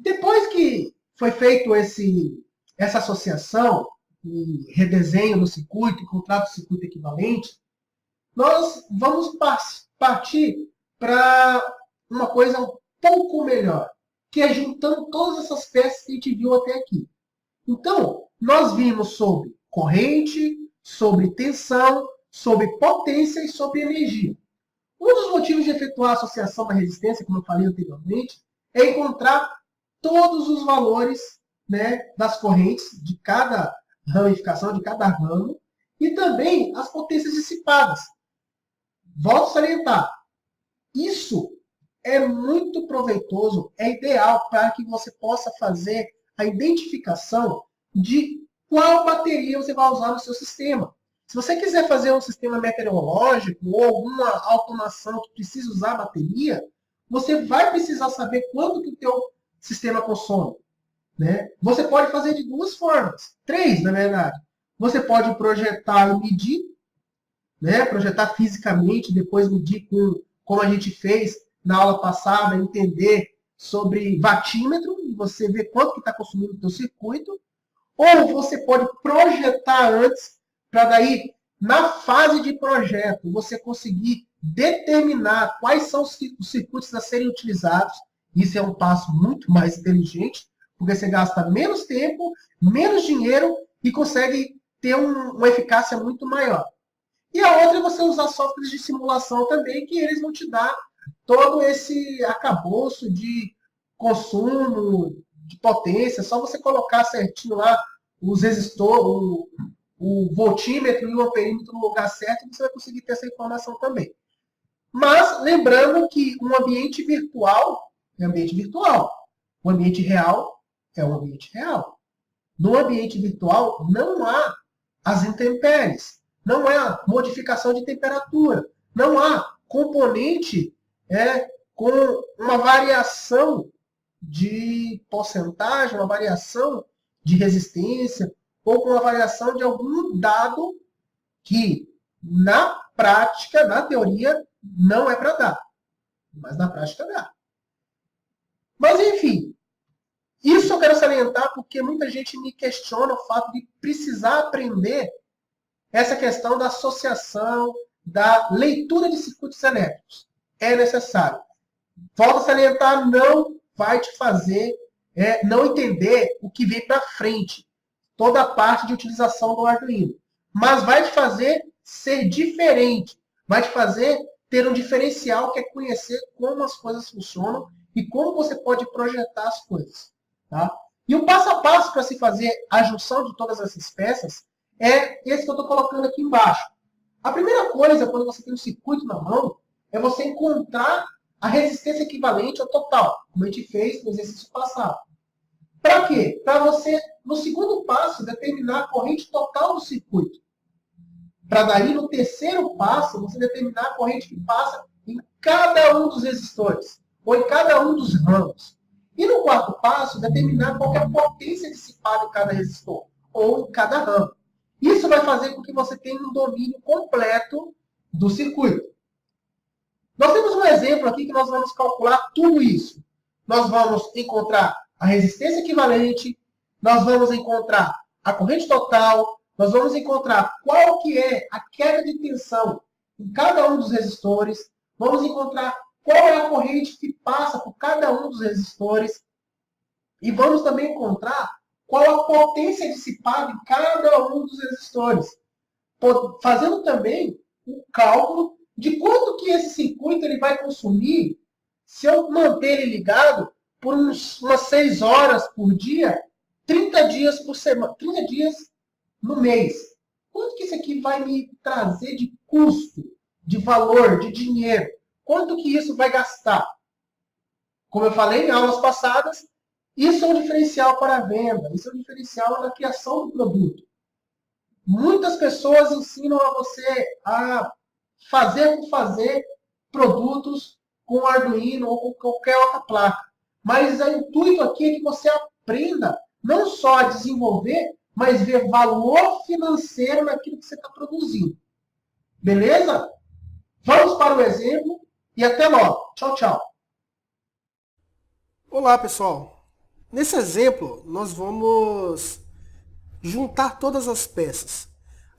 Depois que foi feito essa associação e redesenho do circuito, contrato de circuito equivalente, nós vamos partir para uma coisa um pouco melhor, que é juntando todas essas peças que a gente viu até aqui. Então, nós vimos sobre corrente, sobre tensão, sobre potência e sobre energia. Um dos motivos de efetuar a associação da resistência, como eu falei anteriormente, é encontrar todos os valores, né, das correntes de cada ramificação, de cada ramo, e também as potências dissipadas. Volto a salientar, isso é muito proveitoso, é ideal para que você possa fazer a identificação de qual bateria você vai usar no seu sistema. Se você quiser fazer um sistema meteorológico ou alguma automação que precisa usar bateria, você vai precisar saber quanto que o teu sistema consome. Né? Você pode fazer de duas formas, três, na verdade. Você pode projetar e medir, né? Projetar fisicamente, depois medir como a gente fez na aula passada, entender sobre watímetro, e você ver quanto que está consumindo o teu circuito. Ou você pode projetar antes, para daí, na fase de projeto, você conseguir determinar quais são os circuitos a serem utilizados. Isso é um passo muito mais inteligente, porque você gasta menos tempo, menos dinheiro e consegue ter uma eficácia muito maior. E a outra é você usar softwares de simulação também, que eles vão te dar todo esse arcabouço de consumo, de potência. Só você colocar certinho lá os resistores, o voltímetro e o amperímetro no lugar certo, você vai conseguir ter essa informação também. Mas lembrando que um ambiente virtual é ambiente virtual. O ambiente real é um ambiente real. No ambiente virtual não há as intempéries, não há modificação de temperatura, não há componente com uma variação de porcentagem, uma variação de resistência, ou com uma variação de algum dado que, na prática, na teoria, não é para dar. Mas na prática dá. Mas, enfim, isso eu quero salientar porque muita gente me questiona o fato de precisar aprender essa questão da associação, da leitura de circuitos elétricos. É necessário. Volto a salientar, não vai te fazer não entender o que vem para frente. Toda a parte de utilização do Arduino. Mas vai te fazer ser diferente. Vai te fazer ter um diferencial que é conhecer como as coisas funcionam e como você pode projetar as coisas. Tá? E o passo a passo para se fazer a junção de todas essas peças é esse que eu estou colocando aqui embaixo. A primeira coisa, quando você tem um circuito na mão, é você encontrar a resistência equivalente ao total, como a gente fez no exercício passado. Para quê? Para você, no segundo passo, determinar a corrente total do circuito. Para daí, no terceiro passo, você determinar a corrente que passa em cada um dos resistores, ou em cada um dos ramos. E no quarto passo, determinar qual é a potência dissipada em cada resistor, ou em cada ramo. Isso vai fazer com que você tenha um domínio completo do circuito. Nós temos um exemplo aqui que nós vamos calcular tudo isso. Nós vamos encontrar a resistência equivalente, nós vamos encontrar a corrente total, nós vamos encontrar qual que é a queda de tensão em cada um dos resistores, vamos encontrar qual é a corrente que passa por cada um dos resistores e vamos também encontrar qual a potência dissipada em cada um dos resistores, fazendo também o cálculo de quanto que esse circuito ele vai consumir se eu manter ele ligado por umas 6 horas por dia, 30 dias por semana, 30 dias no mês. Quanto que isso aqui vai me trazer de custo, de valor, de dinheiro? Quanto que isso vai gastar? Como eu falei em aulas passadas, isso é um diferencial para a venda, isso é um diferencial na criação do produto. Muitas pessoas ensinam a você a fazer por fazer produtos com Arduino ou com qualquer outra placa. Mas o intuito aqui é que você aprenda não só a desenvolver, mas ver valor financeiro naquilo que você está produzindo. Beleza? Vamos para o exemplo e até logo. Tchau, tchau. Olá, pessoal! Nesse exemplo, nós vamos juntar todas as peças.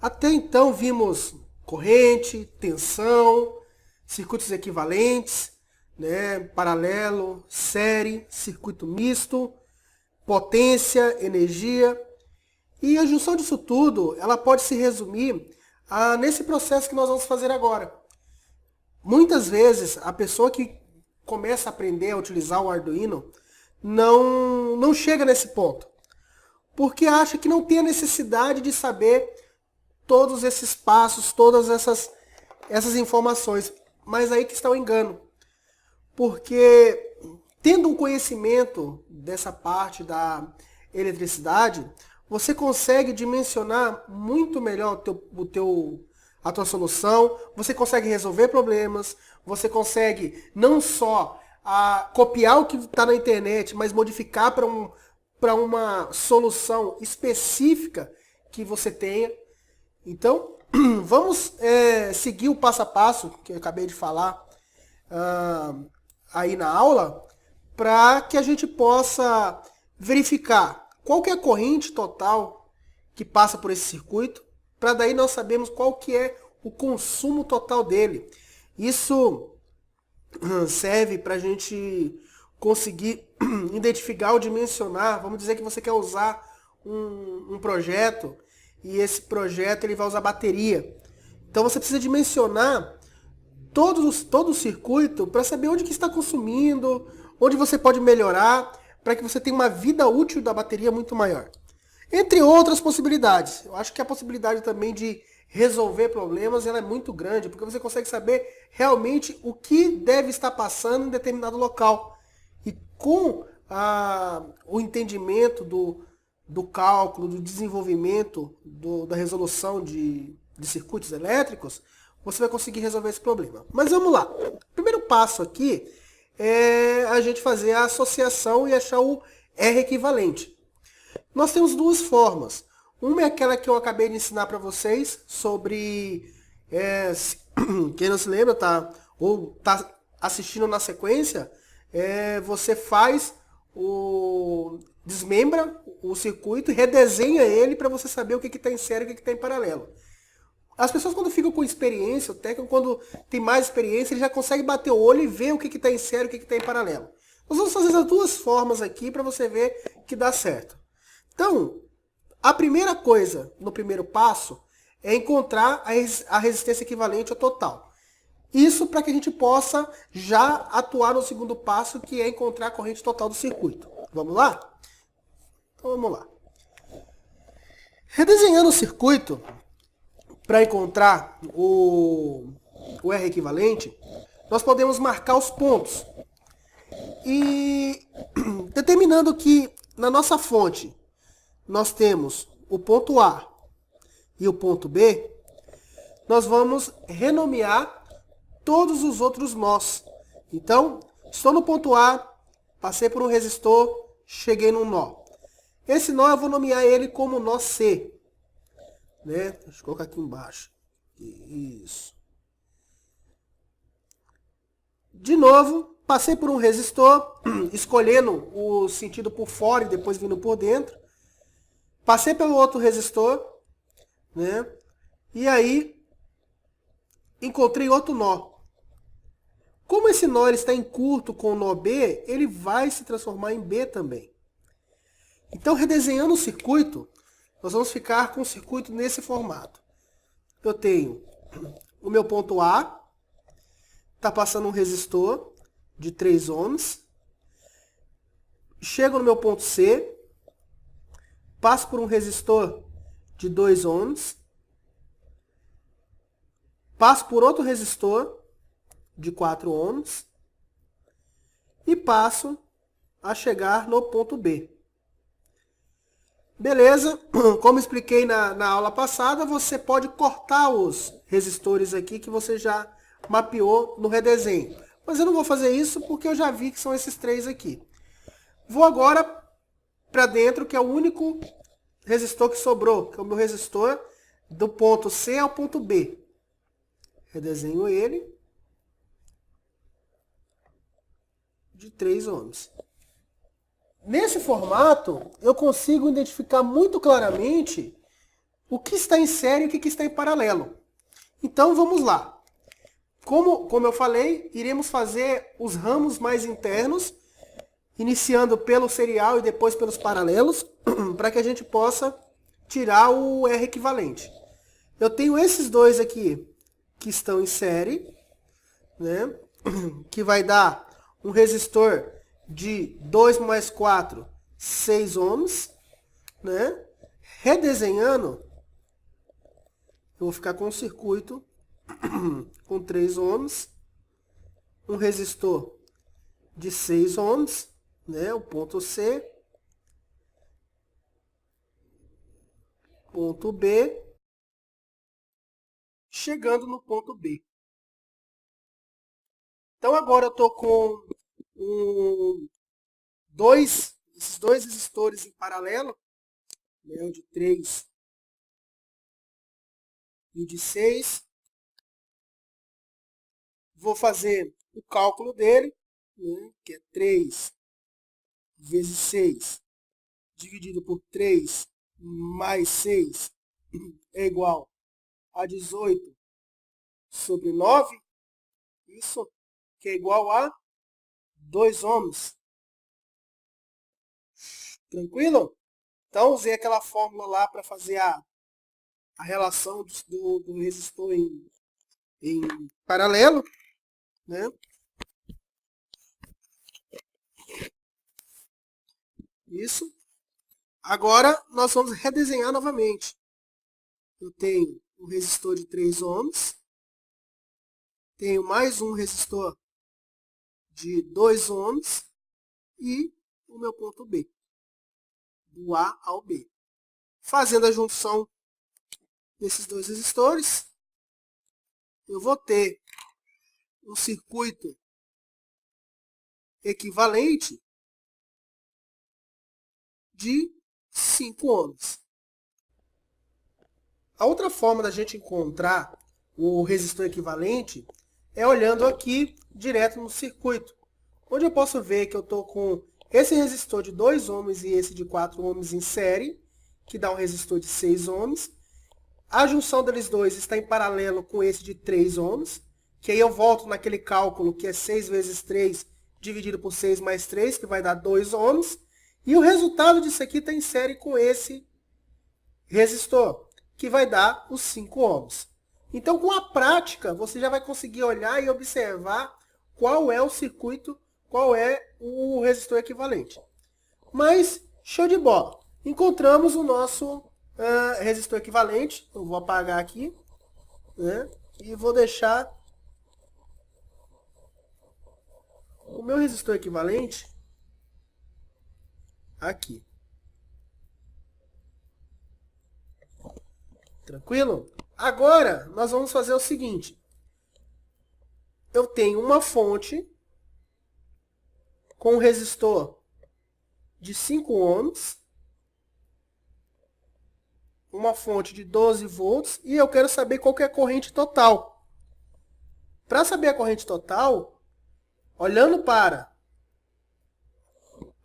Até então vimos corrente, tensão, circuitos equivalentes, né, paralelo, série, circuito misto, potência, energia. E a junção disso tudo, ela pode se resumir nesse processo que nós vamos fazer agora. Muitas vezes, a pessoa que começa a aprender a utilizar o Arduino não chega nesse ponto, porque acha que não tem a necessidade de saber todos esses passos, todas essas informações. Mas aí que está o engano. Porque tendo um conhecimento dessa parte da eletricidade, você consegue dimensionar muito melhor a tua solução, você consegue resolver problemas, você consegue não só copiar o que está na internet, mas modificar para uma solução específica que você tenha. Então, vamos seguir o passo a passo que eu acabei de falar aí na aula, para que a gente possa verificar qual que é a corrente total que passa por esse circuito, para daí nós sabermos qual que é o consumo total dele. Isso serve para a gente conseguir identificar ou dimensionar. Vamos dizer que você quer usar um projeto e esse projeto ele vai usar bateria. Então você precisa dimensionar todo o circuito para saber onde que está consumindo, onde você pode melhorar, para que você tenha uma vida útil da bateria muito maior. Entre outras possibilidades. Eu acho que a possibilidade também de resolver problemas ela é muito grande, porque você consegue saber realmente o que deve estar passando em determinado local. E com o entendimento do cálculo, do desenvolvimento, da resolução de circuitos elétricos, você vai conseguir resolver esse problema. Mas vamos lá. O primeiro passo aqui é a gente fazer a associação e achar o R equivalente. Nós temos duas formas. Uma é aquela que eu acabei de ensinar para vocês sobre... quem não se lembra, ou está assistindo na sequência, você desmembra o circuito e redesenha ele para você saber o que está em série e o que está em paralelo. As pessoas quando ficam com experiência, o técnico quando tem mais experiência, ele já consegue bater o olho e ver o que está em série e o que está em paralelo. Nós vamos fazer as duas formas aqui para você ver que dá certo. Então, a primeira coisa, no primeiro passo, é encontrar a resistência equivalente ao total. Isso para que a gente possa já atuar no segundo passo, que é encontrar a corrente total do circuito. Vamos lá? Então vamos lá. Redesenhando o circuito, para encontrar o R equivalente, nós podemos marcar os pontos. E determinando que na nossa fonte nós temos o ponto A e o ponto B, nós vamos renomear todos os outros nós. Então, estou no ponto A, passei por um resistor, cheguei num nó. Esse nó eu vou nomear ele como nó C. Né? Deixa eu colocar aqui embaixo. Isso. De novo, passei por um resistor, escolhendo o sentido por fora e depois vindo por dentro. Passei pelo outro resistor, né? E aí encontrei outro nó. Como esse nó ele está em curto com o nó B, ele vai se transformar em B também. Então, redesenhando o circuito, nós vamos ficar com o circuito nesse formato. Eu tenho o meu ponto A, está passando um resistor de 3 ohms. Chego no meu ponto C, passo por um resistor de 2 ohms. Passo por outro resistor de 4 ohms. E passo a chegar no ponto B. Beleza, como expliquei na aula passada, você pode cortar os resistores aqui que você já mapeou no redesenho. Mas eu não vou fazer isso porque eu já vi que são esses três aqui. Vou agora para dentro, que é o único resistor que sobrou, que é o meu resistor do ponto C ao ponto B. Redesenho ele de 3 ohms. Nesse formato, eu consigo identificar muito claramente o que está em série e o que está em paralelo. Então vamos lá. Como eu falei, iremos fazer os ramos mais internos, iniciando pelo serial e depois pelos paralelos, para que a gente possa tirar o R equivalente. Eu tenho esses dois aqui que estão em série, né? Que vai dar um resistor de 2 mais 4, 6 ohms, né? Redesenhando, eu vou ficar com um circuito com 3 ohms, um resistor de 6 ohms, né? O ponto C, ponto B, chegando no ponto B. Então agora eu estou com esses dois resistores em paralelo, né? O de 3 e o de 6. Vou fazer o cálculo dele, né? Que é 3 vezes 6 dividido por 3 mais 6 é igual a 18 sobre 9. Isso que é igual a 2 ohms. Tranquilo? Então, usei aquela fórmula lá para fazer a relação do resistor em paralelo, né? Isso. Agora, nós vamos redesenhar novamente. Eu tenho um resistor de 3 ohms. Tenho mais um resistor de 2 ohms. E o meu ponto B. Do A ao B. Fazendo a junção desses dois resistores, eu vou ter um circuito equivalente de 5 ohms. A outra forma da gente encontrar o resistor equivalente é olhando aqui direto no circuito, onde eu posso ver que eu estou com esse resistor de 2 ohms e esse de 4 ohms em série, que dá um resistor de 6 ohms. A junção deles dois está em paralelo com esse de 3 ohms, que aí eu volto naquele cálculo que é 6 vezes 3 dividido por 6 mais 3, que vai dar 2 ohms. E o resultado disso aqui está em série com esse resistor, que vai dar os 5 ohms. Então, com a prática, você já vai conseguir olhar e observar qual é o circuito, qual é o resistor equivalente. Mas, show de bola! Encontramos o nosso resistor equivalente. Eu vou apagar aqui, né? E vou deixar o meu resistor equivalente aqui. Tranquilo? Agora, nós vamos fazer o seguinte. Eu tenho uma fonte com um resistor de 5 ohms, uma fonte de 12 volts, e eu quero saber qual que é a corrente total. Para saber a corrente total, olhando para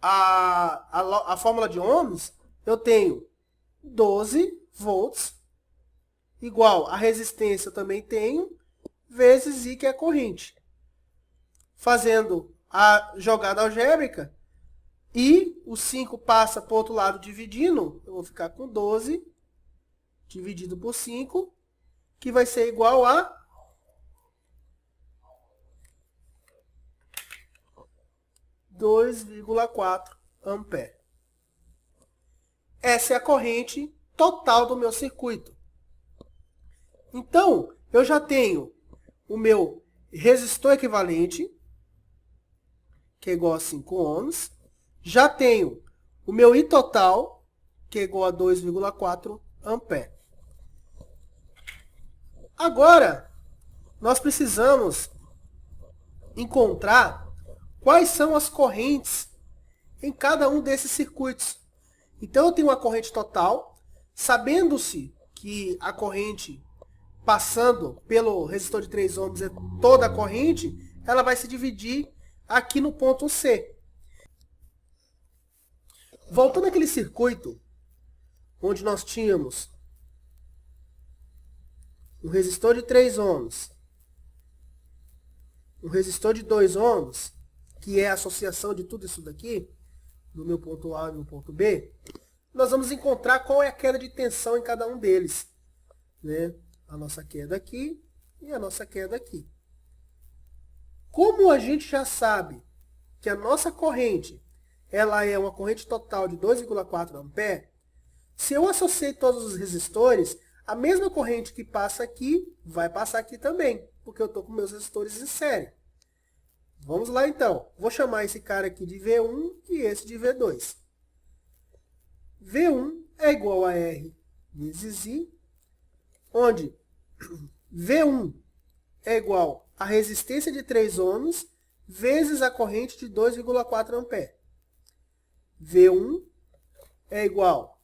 a fórmula de ohms, eu tenho 12 volts igual a resistência eu também tenho, vezes I, que é a corrente. Fazendo a jogada algébrica, e o 5 passa para o outro lado dividindo, eu vou ficar com 12 dividido por 5, que vai ser igual a 2,4 ampere. Essa é a corrente total do meu circuito. Então, eu já tenho o meu resistor equivalente, que é igual a 5 ohms. Já tenho o meu I total, que é igual a 2,4 ampere. Agora, nós precisamos encontrar quais são as correntes em cada um desses circuitos. Então, eu tenho uma corrente total, sabendo-se que a corrente passando pelo resistor de 3 ohms é toda a corrente, ela vai se dividir aqui no ponto C. Voltando àquele circuito onde nós tínhamos um resistor de 3 ohms, um resistor de 2 ohms, que é a associação de tudo isso daqui, do meu ponto A e do meu ponto B, nós vamos encontrar qual é a queda de tensão em cada um deles, né? A nossa queda aqui e a nossa queda aqui. Como a gente já sabe que a nossa corrente ela é uma corrente total de 2,4 A, se eu associei todos os resistores, a mesma corrente que passa aqui vai passar aqui também, porque eu estou com meus resistores em série. Vamos lá então. Vou chamar esse cara aqui de V1 e esse de V2. V1 é igual a R vezes I, onde V1 é igual a resistência de 3 ohms vezes a corrente de 2,4 A. V1 é igual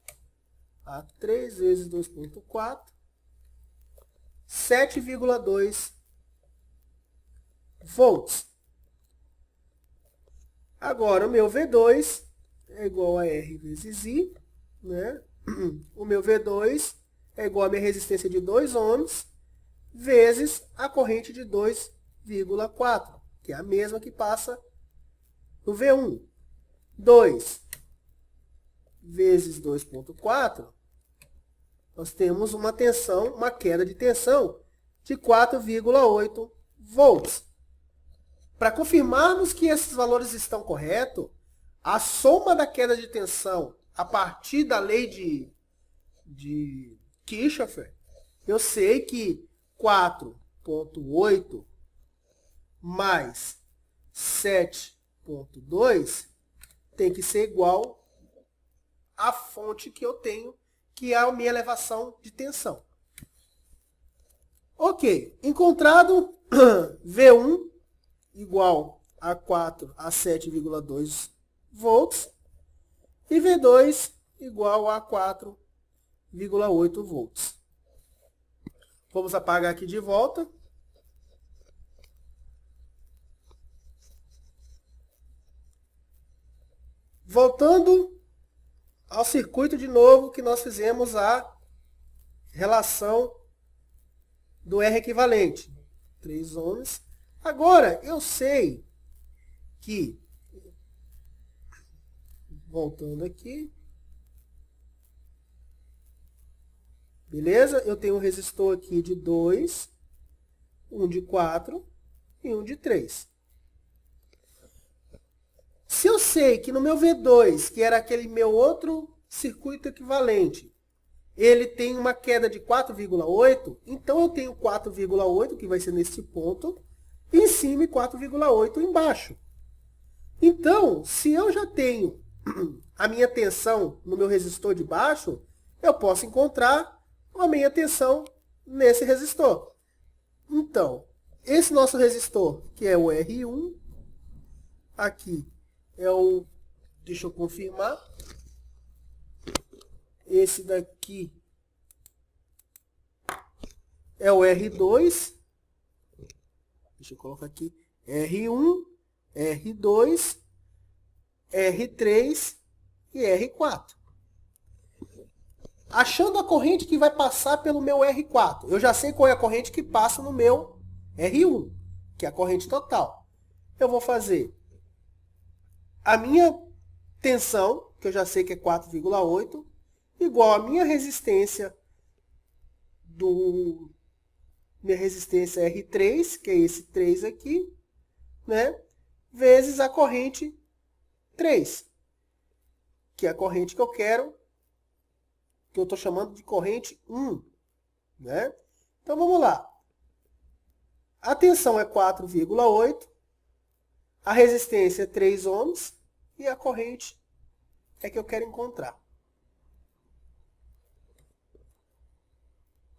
a 3 vezes 2,4, 7,2 volts. Agora, o meu V2 é igual a R vezes I, né? O meu V2 é igual a minha resistência de 2 ohms vezes a corrente de 2,4, que é a mesma que passa no V1. 2 vezes 2,4, nós temos uma tensão, uma queda de tensão de 4,8 volts. Para confirmarmos que esses valores estão corretos, a soma da queda de tensão a partir da lei de Kirchhoff, eu sei que 4,8 mais 7,2 tem que ser igual à fonte que eu tenho, que é a minha elevação de tensão. Ok, encontrado V1 igual a 4 a 7,2 volts e V2 igual a 4,8 volts. Vamos apagar aqui de volta. Voltando ao circuito de novo que nós fizemos a relação do R equivalente. 3 ohms. Agora, eu sei que, voltando aqui, beleza? Eu tenho um resistor aqui de 2, um de 4 e um de 3. Se eu sei que no meu V2, que era aquele meu outro circuito equivalente, ele tem uma queda de 4,8, então eu tenho 4,8, que vai ser nesse ponto, em cima e 4,8 embaixo. Então, se eu já tenho a minha tensão no meu resistor de baixo, eu posso encontrar a minha tensão nesse resistor. Então, esse nosso resistor, que é o R1, aqui é o, deixa eu confirmar, esse daqui é o R2, deixa eu colocar aqui, R1, R2, R3 e R4. Achando a corrente que vai passar pelo meu R4, eu já sei qual é a corrente que passa no meu R1, que é a corrente total. Eu vou fazer a minha tensão, que eu já sei que é 4,8, igual a minha resistência minha resistência R3, que é esse 3 aqui, né? Vezes a corrente 3, que é a corrente que eu quero, que eu estou chamando de corrente 1, né? Então vamos lá. A tensão é 4,8, a resistência é 3 ohms e a corrente é que eu quero encontrar.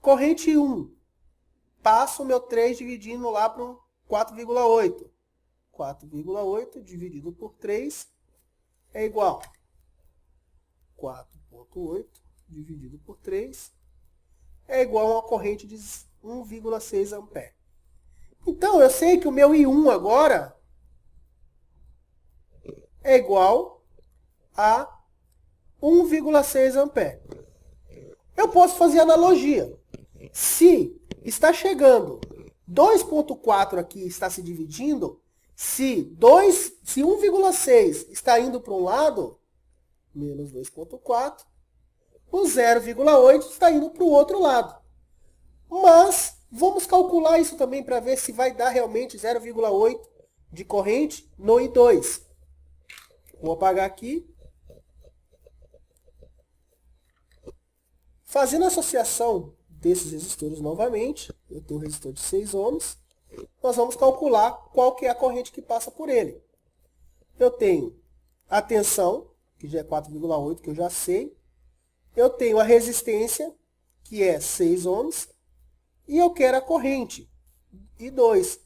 Corrente 1. Passo o meu 3 dividindo lá para o 4,8. 4,8 dividido por 3 é igual a 4,8 dividido por 3 é igual a uma corrente de 1,6 ampere. Então, eu sei que o meu I1 agora é igual a 1,6 ampere. Eu posso fazer analogia. Se está chegando 2,4 aqui está se dividindo, se 1,6 está indo para um lado, menos 2,4, o 0,8 está indo para o outro lado. Mas vamos calcular isso também para ver se vai dar realmente 0,8 de corrente no I2. Vou apagar aqui. Fazendo a associação desses resistores novamente, eu tenho um resistor de 6 ohms, nós vamos calcular qual que é a corrente que passa por ele. Eu tenho a tensão, que já é 4,8, que eu já sei. Eu tenho a resistência, que é 6 ohms. E eu quero a corrente, I2.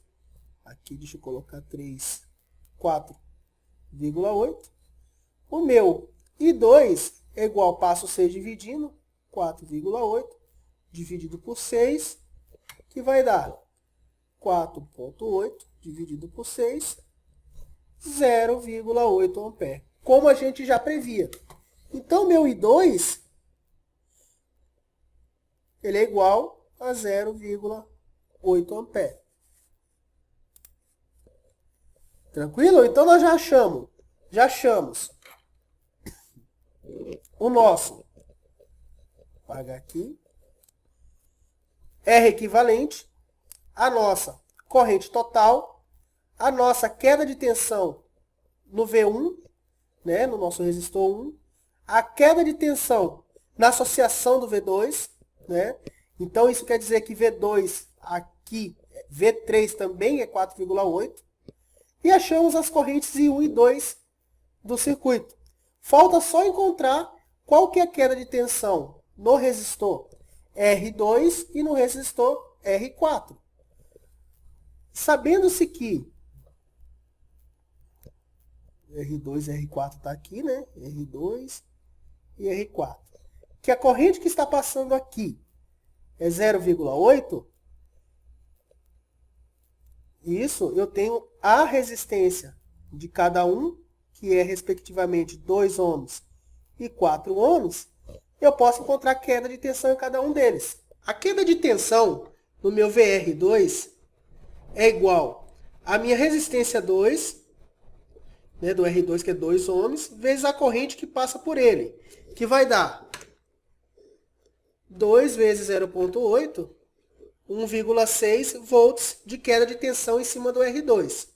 Aqui, deixa eu colocar 3, 4,8. O meu I2 é igual, passo 6 dividindo, 4,8 dividido por 6, que vai dar 4,8 dividido por 6, 0,8 ampere, como a gente já previa. Então, meu I2 ele é igual a 0,8 ampere. Tranquilo? Então, nós já achamos o nosso, vou apagar aqui, R equivalente, a nossa corrente total, a nossa queda de tensão no V1, né, no nosso resistor 1, a queda de tensão na associação do V2, né? Então, isso quer dizer que V2 aqui, V3 também é 4,8, e achamos as correntes I1 e 2 do circuito. Falta só encontrar qual que é a queda de tensão no resistor R2 e no resistor R4. Sabendo-se que R2 e R4 está aqui, né? R2 e R4. Que a corrente que está passando aqui é 0,8. Isso, eu tenho a resistência de cada um, que é respectivamente 2 ohms e 4 ohms. Eu posso encontrar a queda de tensão em cada um deles. A queda de tensão no meu VR2 é igual à minha resistência 2, né, do R2, que é 2 ohms, vezes a corrente que passa por ele, que vai dar 2 vezes 0,8, 1,6 volts de queda de tensão em cima do R2.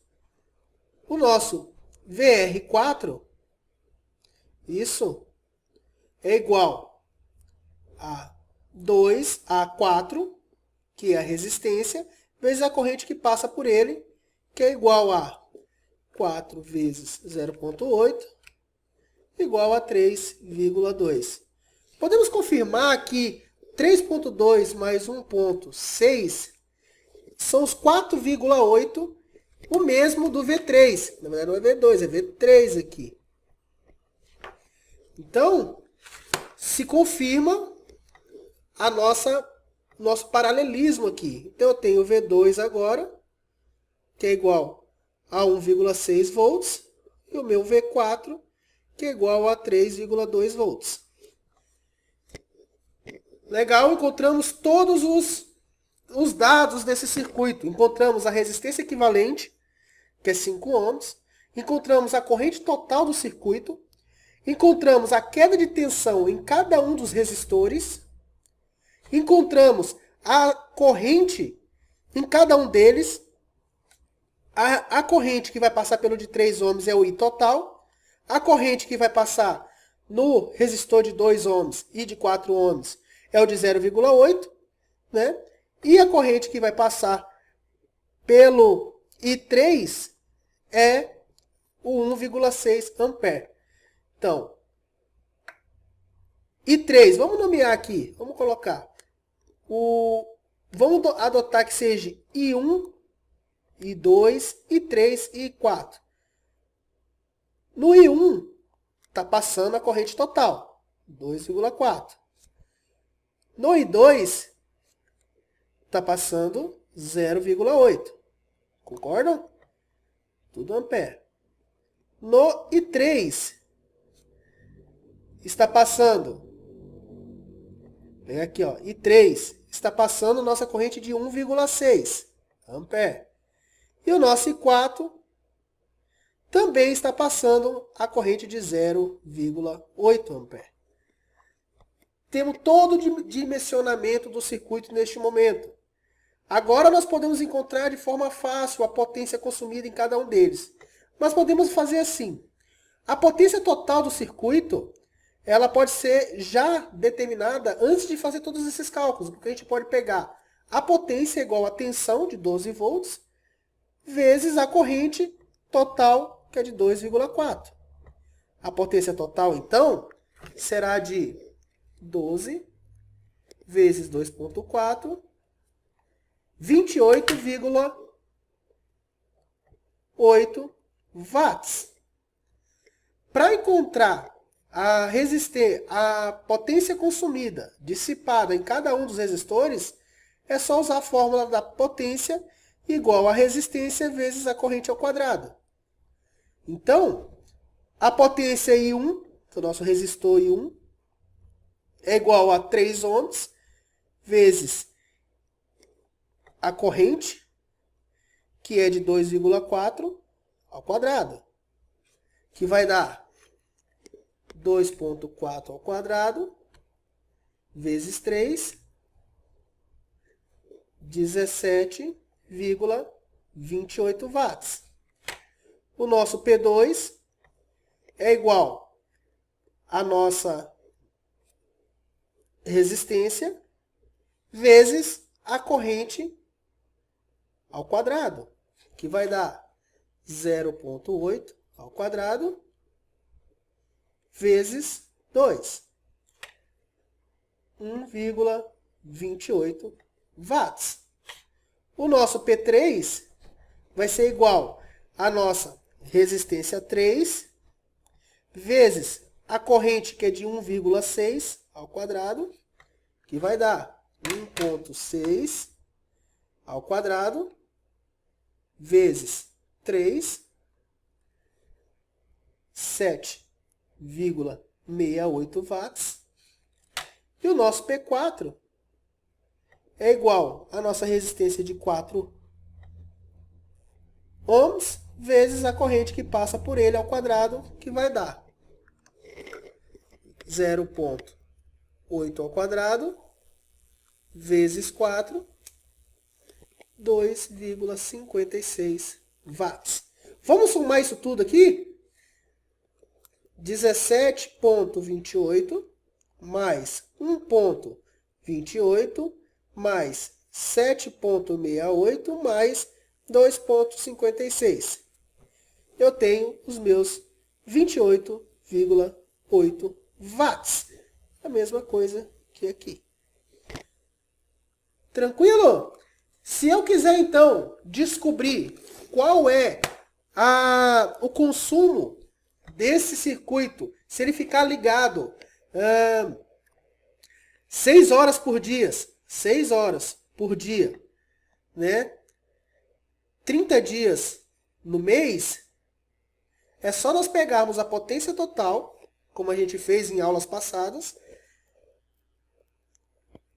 O nosso VR4, isso é igual a 2 a 4, que é a resistência, vezes a corrente que passa por ele, que é igual a 4 vezes 0,8, igual a 3,2. Podemos confirmar que 3,2 mais 1,6 são os 4,8, o mesmo do V3. Na verdade não é V2, é V3 aqui. Então, se confirma a nosso paralelismo aqui. Então, eu tenho V2 agora, que é igual a 1,6 volts, e o meu V4, que é igual a 3,2 volts. Legal, encontramos todos os dados desse circuito. Encontramos a resistência equivalente, que é 5 ohms. Encontramos a corrente total do circuito. Encontramos a queda de tensão em cada um dos resistores. Encontramos a corrente em cada um deles. A corrente que vai passar pelo de 3 ohms é o I total. A corrente que vai passar no resistor de 2 ohms e de 4 ohms é o de 0,8, né? E a corrente que vai passar pelo I3 é o 1,6 ampere. Então, I3, vamos nomear aqui, vamos colocar. Vamos adotar que seja I1, I2, I3 e I4. No I1, está passando a corrente total, 2,4. No I2, está passando 0,8. Concordam? Tudo ampere. No I3, está passando, aqui, ó, I3 está passando nossa corrente de 1,6 ampere. E o nosso I4 também está passando a corrente de 0,8 ampere. Temos todo o dimensionamento do circuito neste momento. Agora nós podemos encontrar de forma fácil a potência consumida em cada um deles. Mas podemos fazer assim. A potência total do circuito, ela pode ser já determinada antes de fazer todos esses cálculos. Porque a gente pode pegar a potência igual a tensão de 12 volts, vezes a corrente total, que é de 2,4. A potência total, então, será de 12 vezes 2,4, 28,8 watts. Para encontrar a potência consumida, dissipada em cada um dos resistores, é só usar a fórmula da potência igual a resistência vezes a corrente ao quadrado. Então, a potência I1, que é o nosso resistor I1, é igual a 3 ohms vezes a corrente, que é de 2,4 ao quadrado, que vai dar 2,4 ao quadrado vezes 3, 17,28 watts. O nosso P2 é igual à nossa resistência vezes a corrente ao quadrado, que vai dar 0,8 ao quadrado vezes 2, 1,28 watts. O nosso P3 vai ser igual à nossa resistência 3 vezes a corrente, que é de 1,6 ao quadrado, que vai dar 1,6 ao quadrado vezes 3, 7,68 watts. E o nosso P4 é igual à nossa resistência de 4 ohms vezes a corrente que passa por ele ao quadrado, que vai dar 0,8 ao quadrado vezes 4, 2,56 watts. Vamos somar isso tudo aqui? 17,28 mais 1,28 mais 7,68 mais 2,56. Eu tenho os meus 28,8 watts. A mesma coisa que aqui. Tranquilo? Se eu quiser, então, descobrir qual é o consumo desse circuito, se ele ficar ligado 6 horas por dia, 6 horas por dia, né? 30 dias no mês, é só nós pegarmos a potência total, como a gente fez em aulas passadas,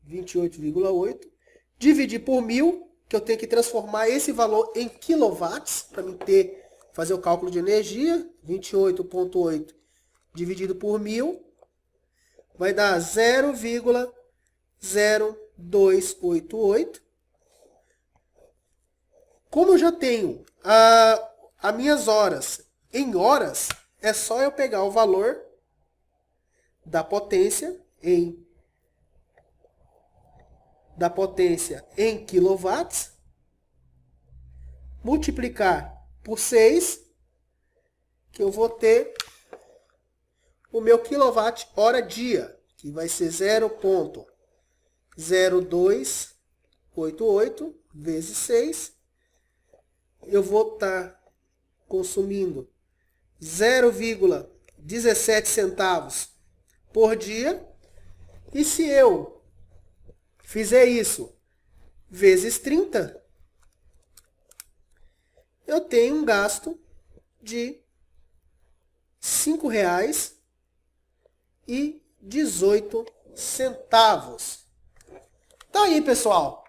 28,8, dividir por 1000, que eu tenho que transformar esse valor em quilowatts, para me fazer o cálculo de energia. 28,8 dividido por 1000, vai dar 0,0288. Como eu já tenho as minhas horas em horas, é só eu pegar o valor da potência em quilowatts, multiplicar por 6, que eu vou ter o meu quilowatt-hora dia, que vai ser 0,0288 vezes 6. Eu vou estar consumindo 0,17 centavos por dia. E se eu fizer isso vezes 30, eu tenho um gasto de R$ Tá aí, pessoal.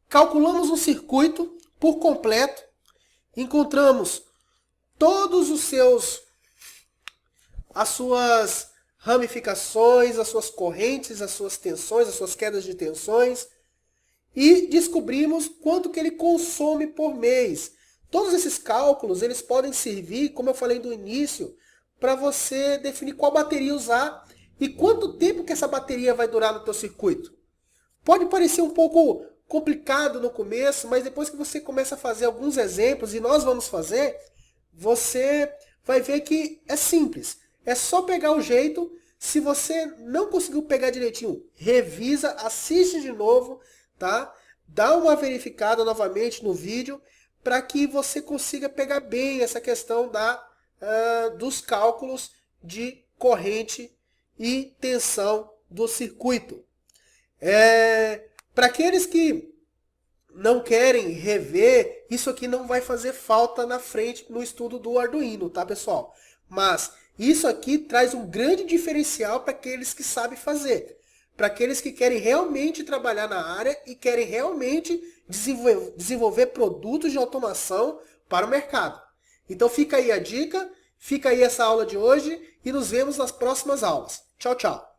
Calculamos um circuito por completo. Encontramos todos as suas ramificações, as suas correntes, as suas tensões, as suas quedas de tensões. E descobrimos quanto que ele consome por mês. Todos esses cálculos, eles podem servir, como eu falei no início, para você definir qual bateria usar e quanto tempo que essa bateria vai durar no teu circuito. Pode parecer um pouco complicado no começo, mas depois que você começa a fazer alguns exemplos, e nós vamos fazer, você vai ver que é simples. É só pegar o jeito. Se você não conseguiu pegar direitinho, revisa, assiste de novo, tá? Dá uma verificada novamente no vídeo para que você consiga pegar bem essa questão dos cálculos de corrente e tensão do circuito. Para aqueles que não querem rever, isso aqui não vai fazer falta na frente no estudo do Arduino, tá, pessoal? Mas isso aqui traz um grande diferencial para aqueles que sabem fazer. Para aqueles que querem realmente trabalhar na área e querem realmente desenvolver produtos de automação para o mercado. Então fica aí a dica, fica aí essa aula de hoje e nos vemos nas próximas aulas. Tchau, tchau!